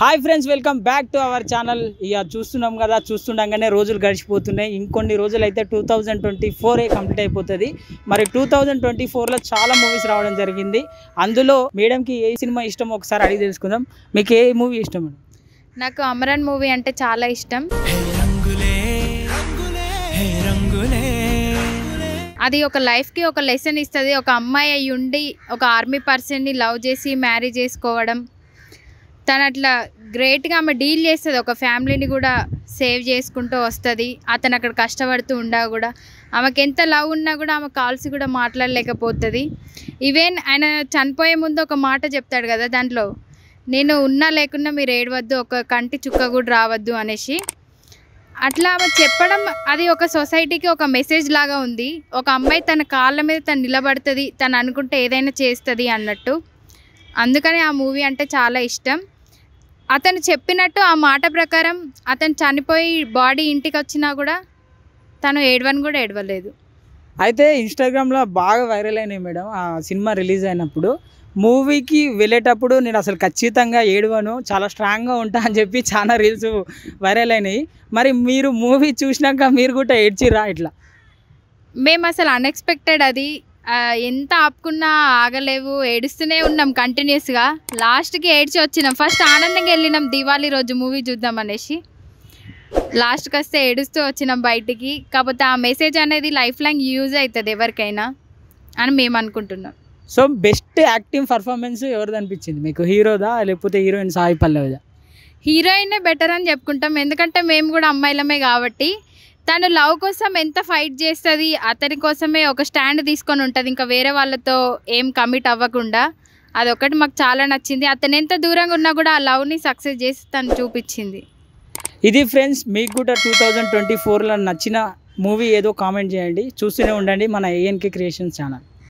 Hi friends, welcome back to our channel. ఇక చూస్తున్నాం కదా, చూస్తుండగానే రోజులు గడిచిపోతున్నాయి. ఇంకొన్ని రోజులు అయితే 2024 కంప్లీట్ అయిపోతుంది. మరి 2024లో చాలా మూవీస్ రావడం జరిగింది. అందులో మేడంకి ఏ సినిమా ఇష్టమో ఒకసారి అడిగి తెలుసుకుందాం. మీకు ఏ మూవీ ఇష్టం? నాకు అమరన్ మూవీ అంటే చాలా ఇష్టం. అది ఒక లైఫ్కి ఒక లెసన్ ఇస్తుంది. ఒక అమ్మాయి అయి ఉండి ఒక ఆర్మీ పర్సన్ని లవ్ చేసి మ్యారేజ్ చేసుకోవడం, తను అట్లా గ్రేట్గా ఆమె డీల్ చేస్తుంది. ఒక ఫ్యామిలీని కూడా సేవ్ చేసుకుంటూ వస్తుంది. అతను అక్కడ కష్టపడుతూ ఉండా కూడా ఆమెకి ఎంత లవ్ ఉన్నా కూడా ఆమె కాల్స్ కూడా మాట్లాడలేకపోతుంది. ఈవెన్ ఆయన చనిపోయే ముందు ఒక మాట చెప్తాడు కదా, దాంట్లో నేను ఉన్నా లేకున్నా మీరు ఏడవద్దు, ఒక కంటి చుక్క కూడా రావద్దు అనేసి. అట్లా ఆమె చెప్పడం అది ఒక సొసైటీకి ఒక మెసేజ్ లాగా ఉంది. ఒక అమ్మాయి తన కాళ్ళ మీద తను నిలబడుతుంది, తను అనుకుంటే ఏదైనా చేస్తుంది అన్నట్టు. అందుకని ఆ మూవీ అంటే చాలా ఇష్టం. అతను చెప్పినట్టు ఆ మాట ప్రకారం అతను చనిపోయి బాడీ ఇంటికి వచ్చినా కూడా తను ఏడవని కూడా ఏడవలేదు. అయితే ఇన్స్టాగ్రామ్లో బాగా వైరల్ అయినాయి మేడం. ఆ సినిమా రిలీజ్ అయినప్పుడు మూవీకి వెళ్ళేటప్పుడు నేను అసలు ఖచ్చితంగా ఏడవను, చాలా స్ట్రాంగ్గా ఉంటా అని చెప్పి చాలా రీల్స్ వైరల్ అయినాయి. మరి మీరు మూవీ చూసినాక మీరు కూడా ఏడ్చిరా? ఇట్లా మేము అసలు అన్ఎక్స్పెక్టెడ్. అది ఎంత ఆపుకున్నా ఆగలేవు, ఏడుస్తూనే ఉన్నాం కంటిన్యూస్గా. లాస్ట్కి ఏడ్చి వచ్చినాం. ఫస్ట్ ఆనందంగా వెళ్ళినాం దీవాళీ రోజు మూవీ చూద్దాం అనేసి. లాస్ట్కి వస్తే ఏడుస్తూ వచ్చినాం బయటికి. కాకపోతే ఆ మెసేజ్ అనేది లైఫ్ లాంగ్ యూజ్ అవుతుంది ఎవరికైనా అని మేము అనుకుంటున్నాం. సో బెస్ట్ యాక్టింగ్ పర్ఫార్మెన్స్ ఎవరిది అనిపించింది మీకు? హీరోదా లేకపోతే హీరోయిన్ సాయి పల్లవిదా? హీరోయినే బెటర్ అని చెప్పుకుంటాం, ఎందుకంటే మేము కూడా అమ్మాయిలమే కాబట్టి. తను లవ్ కోసం ఎంత ఫైట్ చేస్తుంది, అతని కోసమే ఒక స్టాండ్ తీసుకొని ఉంటుంది, ఇంకా వేరే వాళ్ళతో ఏం కమిట్ అవ్వకుండా. అదొకటి మాకు చాలా నచ్చింది. అతను ఎంత దూరంగా ఉన్నా కూడా ఆ లవ్ని సక్సెస్ చేసి తను చూపించింది. ఇది ఫ్రెండ్స్, మీకు కూడా 2024లో నచ్చిన మూవీ ఏదో కామెంట్ చేయండి. చూస్తూనే ఉండండి మన ఏఎన్కే క్రియేషన్స్ ఛానల్.